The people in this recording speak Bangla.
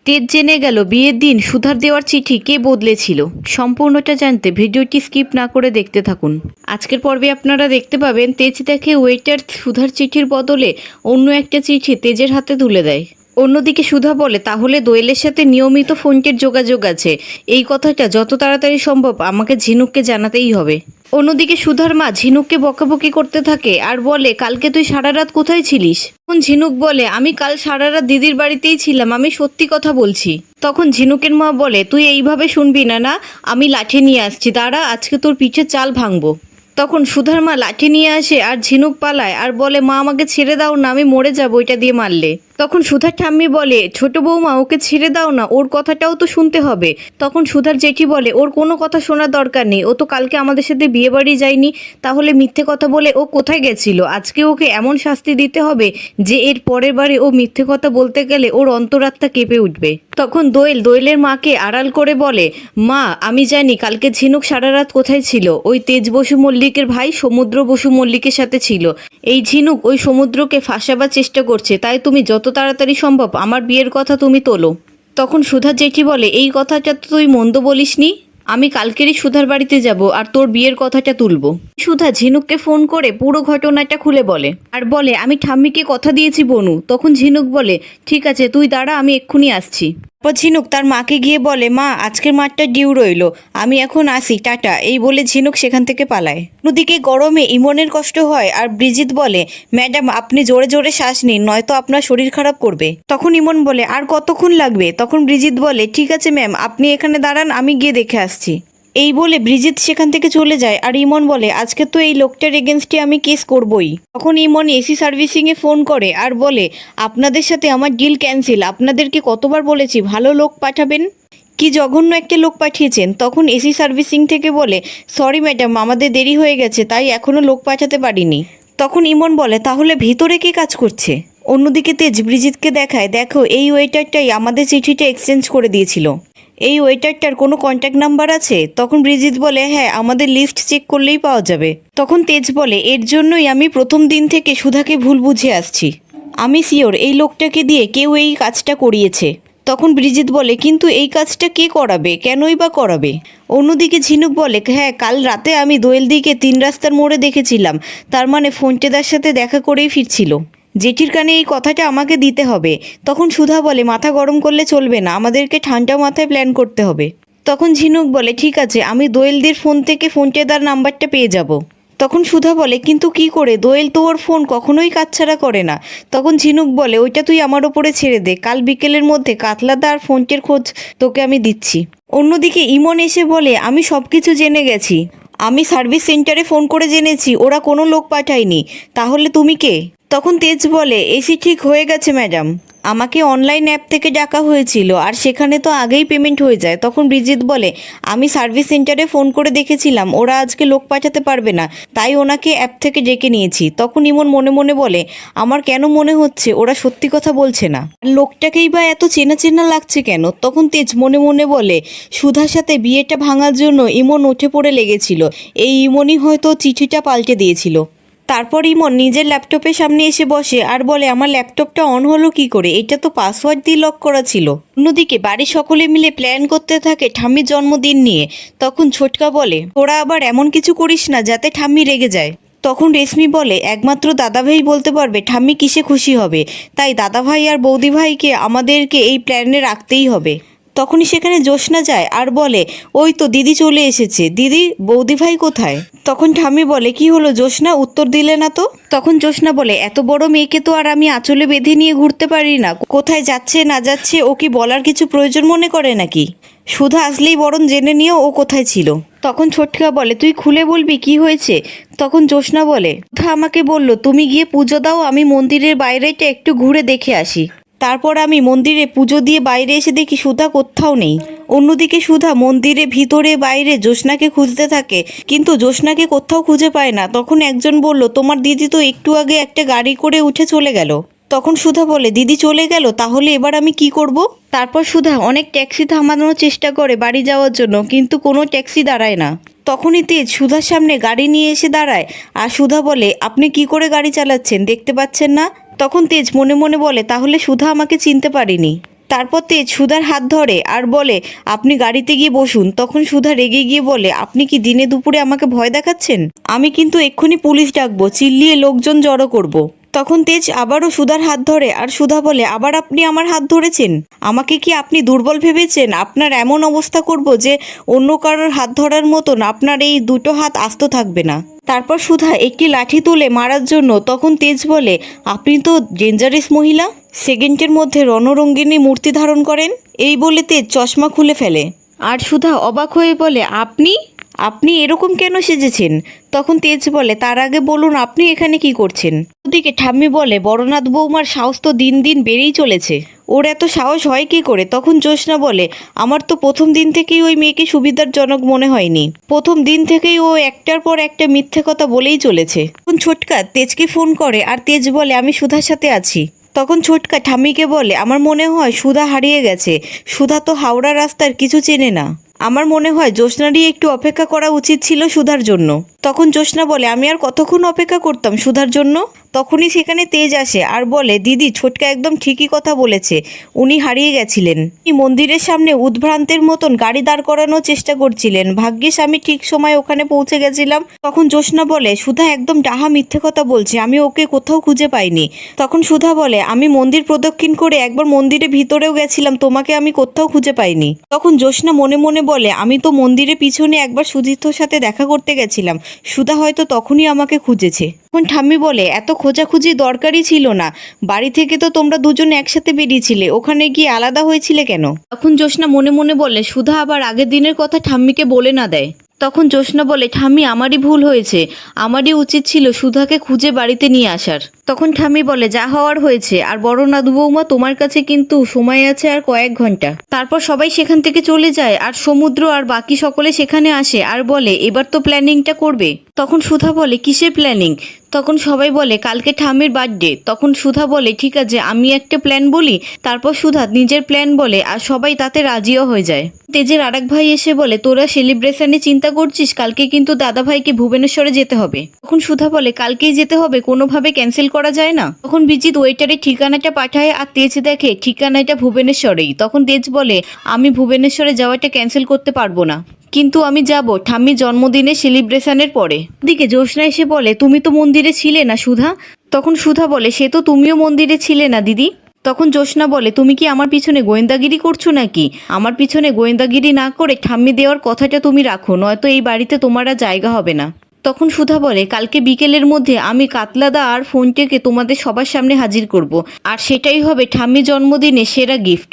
তেজ জেনে গেল বিয়ের দিন সুধার দেওয়ার চিঠি কে বদলেছিল। সম্পূর্ণটা জানতে ভিডিওটি স্কিপ না করে দেখতে থাকুন। আজকের পর্বে আপনারা দেখতে পাবেন তেজ দেখে ওয়েটার সুধার চিঠির বদলে অন্য একটা চিঠি তেজের হাতে তুলে দেয়। অন্যদিকে সুধা বলে, তাহলে দোয়েলের সাথে নিয়মিত ফোনটির যোগাযোগ আছে, এই কথাটা যত তাড়াতাড়ি সম্ভব আমাকে ঝিনুককে জানাতেই হবে। অন্যদিকে সুধার মা ঝিনুককে বকাবকি করতে থাকে আর বলে, কালকে তুই সারা রাত কোথায় ছিলিস? তখন ঝিনুক বলে, আমি কাল সারা রাত দিদির বাড়িতেই ছিলাম, আমি সত্যি কথা বলছি। তখন ঝিনুকের মা বলে, তুই এইভাবে শুনবি না, না আমি লাঠি নিয়ে আসছি, দাঁড়া আজকে তোর পিঠে চাল ভাঙবো। তখন সুধার মা লাঠি নিয়ে আসে আর ঝিনুক পালায় আর বলে, মা আমাকে ছেড়ে দাও না, আমি মরে যাবো এটা দিয়ে মারলে। তখন সুধার ঠাম্মি বলে, ছোট বৌমা ওকে ছেড়ে দাও না, ওর কথাটাও তো শুনতে হবে। তখন সুধার জেঠি বলে, ওর কোনো কথা শোনার দরকার নেই, ও তো কালকে আমাদের সাথে বিয়ে বাড়ি যায়নি, তাহলে মিথ্যে কথা বলে ও কোথায় গেছিল? আজকে ওকে এমন শাস্তি দিতে হবে যে এর পরের বারে ও মিথ্যে কথা বলতে গেলে ওর অন্তরাত্মা কেঁপে উঠবে। তখন দোয়েলের মাকে আড়াল করে বলে, মা আমি জানি কালকে ঝিনুক সারা রাত কোথায় ছিল, ওই তেজ বসু মল্লিকের ভাই সমুদ্র বসু মল্লিকের সাথে ছিল। এই ঝিনুক ওই সমুদ্রকে ফাঁসাবার চেষ্টা করছে, তাই তুমি যত তাড়াতাড়ি সম্ভব আমার বিয়ের কথা তুমি তোলো। তখন সুধার জেঠি বলে, এই কথাটা তো তুই মন্দ বলিসনি, আমি কালকেরই সুধার বাড়িতে যাব আর তোর বিয়ের কথাটা তুলবো। সুধা ঝিনুককে ফোন করে পুরো ঘটনাটা খুলে বলে আর বলে, আমি ঠাম্মিকে কথা দিয়েছি বনু। তখন ঝিনুক বলে, ঠিক আছে তুই দাঁড়া, আমি এক্ষুনি আসছি। তারপর ঝিনুক তার মাকে গিয়ে বলে, মা আজকের মাঠটা ডিউ রইল, আমি এখন আসি, টাটা। এই বলে ঝিনুক সেখান থেকে পালায়। অন্যদিকে গরমে ইমনের কষ্ট হয় আর ব্রিজিত বলে, ম্যাডাম আপনি জোরে জোরে শ্বাস নিন, নয়তো আপনার শরীর খারাপ করবে। তখন ইমন বলে, আর কতক্ষণ লাগবে? তখন ব্রিজিত বলে, ঠিক আছে ম্যাম, আপনি এখানে দাঁড়ান, আমি গিয়ে দেখে আসছি। এই বলে ব্রিজিত সেখান থেকে চলে যায় আর ইমন বলে, আজকে তো এই লোকটার এগেনস্টে আমি কেস করবই। তখন ইমন এসি সার্ভিসিংয়ে ফোন করে আর বলে, আপনাদের সাথে আমার ডিল ক্যান্সেল, আপনাদেরকে কতবার বলেছি ভালো লোক পাঠাবেন, কি জঘন্য একটা লোক পাঠিয়েছেন। তখন এসি সার্ভিসিং থেকে বলে, সরি ম্যাডাম আমাদের দেরি হয়ে গেছে, তাই এখনও লোক পাঠাতে পারিনি। তখন ইমন বলে, তাহলে ভিতরে কে কাজ করছে? অন্যদিকে তেজ ব্রিজিতকে দেখায়, দেখো এই ওয়েটারটাই আমাদের চিঠিটা এক্সচেঞ্জ করে দিয়েছিল, এই ওয়েটারটার কোনো কন্ট্যাক্ট নাম্বার আছে? তখন ব্রিজিত বলে, হ্যাঁ আমাদের লিস্ট চেক করলেই পাওয়া যাবে। তখন তেজ বলে, এর জন্যই আমি প্রথম দিন থেকে সুধাকে ভুল বুঝে আসছি, আমি শিওর এই লোকটাকে দিয়ে কেউ এই কাজটা করিয়েছে। তখন ব্রিজিত বলে, কিন্তু এই কাজটা কে করাবে, কেনই বা করাবে? অন্যদিকে ঝিনুক বলে, হ্যাঁ কাল রাতে আমি দোয়েলদিকে 3 রাস্তার মোড়ে দেখেছিলাম, তার মানে ফোনটেদার সাথে দেখা করেই ফিরছিল। জেঠির কানে এই কথাটা আমাকে দিতে হবে। তখন সুধা বলে, মাথা গরম করলে চলবে না, আমাদেরকে ঠান্ডা মাথায় প্ল্যান করতে হবে। তখন ঝিনুক বলে, ঠিক আছে আমি দোয়েলদের ফোন থেকে ফোনটেদার নাম্বারটা পেয়ে যাব। তখন সুধা বলে, কিন্তু কি করে? দোয়েল তো ওর ফোন কখনোই কাজছাড়া করে না। তখন ঝিনুক বলে, ওইটা তুই আমার ওপরে ছেড়ে দে, কাল বিকেলের মধ্যে কাতলাদা আর ফোনটের খোঁজ তোকে আমি দিচ্ছি। অন্যদিকে ইমন এসে বলে, আমি সব কিছু জেনে গেছি, আমি সার্ভিস সেন্টারে ফোন করে জেনেছি ওরা কোনো লোক পাঠায়নি, তাহলে তুমি কে? তখন তেজ বলে, এসি ঠিক হয়ে গেছে ম্যাডাম, আমাকে অনলাইন অ্যাপ থেকে ডাকা হয়েছিল আর সেখানে তো আগেই পেমেন্ট হয়ে যায়। তখন ব্রিজিত বলে, আমি সার্ভিস সেন্টারে ফোন করে দেখেছিলাম ওরা আজকে লোক পাঠাতে পারবে না, তাই ওনাকে অ্যাপ থেকে ডেকে নিয়েছি। তখন ইমন মনে মনে বলে, আমার কেন মনে হচ্ছে ওরা সত্যি কথা বলছে না, লোকটাকেই বা এত চেনা চেনা লাগছে কেন? তখন তেজ মনে মনে বলে, সুধার সাথে বিয়েটা ভাঙার জন্য ইমন উঠে পড়ে লেগেছিল, এই ইমনই হয়তো চিঠিটা পাল্টে দিয়েছিল। তারপর ইমন নিজের ল্যাপটপের সামনে এসে বসে আর বলে, আমার ল্যাপটপটা অন হলো কি করে, এটা তো পাসওয়ার্ড দিয়ে লক করা ছিল। অন্যদিকে বাড়ির সকলে মিলে প্ল্যান করতে থাকে ঠাম্মির জন্মদিন নিয়ে। তখন ছোটকা বলে, তোরা আবার এমন কিছু করিস না যাতে ঠাম্মি রেগে যায়। তখন রেশমি বলে, একমাত্র দাদাভাই বলতে পারবে ঠাম্মি কিসে খুশি হবে, তাই দাদাভাই আর বৌদি ভাইকে আমাদেরকে এই প্ল্যানে রাখতেই হবে। তখনই সেখানে জ্যোৎস্না যায় আর বলে, ওই তো দিদি চলে এসেছে, দিদি বৌদি ভাই কোথায়? তখন ঠাম্মি বলে, কি হলো জ্যোৎস্না, উত্তর দিলে না তো? তখন জ্যোৎস্না বলে, এত বড় মেয়েকে তো আর আমি আঁচলে বেঁধে নিয়ে ঘুরতে পারি না, কোথায় যাচ্ছে না যাচ্ছে ও কি বলার কিছু প্রয়োজন মনে করে নাকি? সুধা আসলেই বরং জেনে নিও ও কোথায় ছিল। তখন ছোটকা বলে, তুই খুলে বলবি কি হয়েছে? তখন জ্যোৎস্না বলে, সুধা আমাকে বলল তুমি গিয়ে পুজো দাও, আমি মন্দিরের বাইরেটা একটু ঘুরে দেখে আসি। তারপর আমি মন্দিরে পুজো দিয়ে বাইরে এসে দেখি সুধা কোথাও নেই। অন্যদিকে সুধা মন্দিরে ভিতরে বাইরে জ্যোৎস্নাকে খুঁজতে থাকে, কিন্তু জ্যোৎস্নাকে কোথাও খুঁজে পায় না। তখন একজন বলল, তোমার দিদি তো একটু আগে একটা গাড়ি করে উঠে চলে গেল। তখন সুধা বলে, দিদি চলে গেল, তাহলে এবার আমি কি করব? তারপর সুধা অনেক ট্যাক্সি থামানোর চেষ্টা করে বাড়ি যাওয়ার জন্য, কিন্তু কোনো ট্যাক্সি দাঁড়ায় না। তখনই তেজ সুধার সামনে গাড়ি নিয়ে এসে দাঁড়ায় আর সুধা বলে, আপনি কি করে গাড়ি চালাচ্ছেন, দেখতে পাচ্ছেন না? তখন তেজ মনে মনে বলে, তাহলে সুধা আমাকে চিনতে পারেনি। তারপর তেজ সুধার হাত ধরে আর বলে আপনি গাড়িতে গিয়ে বসুন। তখন সুধা রেগে গিয়ে বলে আপনি কি দিনে দুপুরে আমাকে ভয় দেখাচ্ছেন? আমি কিন্তু এক্ষুনি পুলিশ ডাকবো, চিল্লিয়ে লোকজন জড়ো করব। তখন তেজ আবারও সুধার হাত ধরে আর সুধা বলে আবার আপনি আমার হাত ধরেছেন? আমাকে কি আপনি দুর্বল ভেবেছেন? আপনার এমন অবস্থা করব যে অন্য কারোর হাত ধরার মতন আপনার এই দুটো হাত আস্ত থাকবে না। তারপর সুধা একটি লাঠি তুলে মারার জন্য, তখন তেজ বলে আপনি তো ডেঞ্জারাস মহিলা, সেকেন্ডের মধ্যে রণরঙ্গিনী মূর্তি ধারণ করেন। এই বলে তেজ চশমা খুলে ফেলে আর সুধা অবাক হয়ে বলে আপনি আপনি এরকম কেন সেজেছেন? তখন তেজ বলে তার আগে বলুন আপনি এখানে কি করছেন? ওদিকে ঠাম্মি বলে বড়নাথ বৌমার সাহস তো দিন দিন বেড়েই চলেছে, ওর এত সাহস হয় কি করে? তখন জ্যোৎস্না বলে আমার তো প্রথম দিন থেকেই ওই মেয়েকে সুবিধারজনক মনে হয়নি, প্রথম দিন থেকেই ও একটার পর একটা মিথ্যে কথা বলেই চলেছে। তখন ছোটকা তেজকে ফোন করে আর তেজ বলে আমি সুধার সাথে আছি। তখন ছোটকা ঠাম্মিকে বলে আমার মনে হয় সুধা হারিয়ে গেছে, সুধা তো হাওড়া রাস্তার কিছু চেনে না, আমার মনে হয় জ্যোৎস্নারই একটু অপেক্ষা করা উচিত ছিল সুধার জন্য। তখন জ্যোৎস্না বলে আমি আর কতক্ষণ অপেক্ষা করতাম সুধার জন্য? তখনই সেখানে তেজ আসে আর বলে দিদি ছোটকা একদম ঠিকই কথা বলেছে, উনি হারিয়ে গেছিলেন। মন্দিরের সামনে উদ্ভ্রান্তের মতন গাড়ি দাঁড় করানোর চেষ্টা করছিলেন, ভাগ্যিস আমি ঠিক সময় ওখানে পৌঁছে গেছিলাম। তখন জ্যোৎস্না বলে সুধা একদম ডাহা মিথ্যে কথা বলছে, আমি ওকে কোথাও খুঁজে পাইনি। তখন সুধা বলে আমি মন্দির প্রদক্ষিণ করে একবার মন্দিরের ভিতরেও গেছিলাম, তোমাকে আমি কোথাও খুঁজে পাইনি। তখন জ্যোৎস্না মনে মনে বলে আমি তো মন্দিরের পিছনে একবার সুধীর্থর সাথে দেখা করতে গেছিলাম, সুধা হয়তো তখনই আমাকে খুঁজেছে। তখন ঠাম্মি বলে এত খোঁজাখুঁজি দরকারই ছিল না, বাড়ি থেকে তো তোমরা দুজনে একসাথে বেরিয়েছিলে, ওখানে গিয়ে আলাদা হয়েছিলে কেন? তখন জ্যোৎস্না মনে মনে বলে সুধা আবার আগের দিনের কথা ঠাম্মিকে বলে না দেয়। তখন জ্যোৎস্না বলে ঠাম্মি আমারই ভুল হয়েছে, আমারই উচিত ছিল সুধাকে খুঁজে বাড়িতে নিয়ে আসার। তখন ঠাম্মি বলে যা হওয়ার হয়েছে, আর বড়নাথ বৌমা তোমার কাছে কিন্তু সময় আছে আর কয়েক ঘন্টা। তারপর সবাই সেখান থেকে চলে যায় আর সমুদ্র আর বাকি সকলে সেখানে আসে আর বলে এবার তো প্ল্যানিংটা করবে। তখন সুধা বলে কিসের প্ল্যানিং? তখন সবাই বলে কালকে ঠাম্মির বার্থডে। তখন সুধা বলে ঠিক আছে আমি একটা প্ল্যান বলি। তারপর সুধা নিজের প্ল্যান বলে আর সবাই তাতে রাজিও হয়ে যায়। তেজের আরেক ভাই এসে বলে তোরা সেলিব্রেশনে চিন্তা করছিস, কালকে কিন্তু দাদা ভাইকে ভুবনেশ্বরে যেতে হবে। তখন সুধা বলে কালকেই যেতে হবে, কোনোভাবে ক্যান্সেল করা যায় না। তখন বিজিৎ ওয়েটারের ঠিকানাটা পাঠায় আর তেজ দেখে ঠিকানাটা ভুবনেশ্বরেই। তখন তেজ বলে আমি ভুবনেশ্বরে যাওয়াটা ক্যান্সেল করতে পারবো না, কিন্তু আমি যাব ঠাম্মির জন্মদিনে সেলিব্রেশনের পরে। দিকে জ্যোৎস্না এসে বলে তুমি তো মন্দিরে ছিলে না সুধা? তখন সুধা বলে সে তো তুমিও মন্দিরে ছিলে না দিদি। তখন জ্যোৎস্না বলে তুমি কি আমার পিছনে গোয়েন্দাগিরি করছো নাকি? আমার পিছনে গোয়েন্দাগিরি না করে ঠাম্মি দেওয়ার কথাটা তুমি রাখো, নয়তো এই বাড়িতে তোমার আর জায়গা হবে না। তখন সুধা বলে কালকে বিকেলের মধ্যে আমি কাতলাদা আর ফোনটাকে তোমাদের সবার সামনে হাজির করব, আর সেটাই হবে ঠাম্মি জন্মদিনে সেরা গিফট।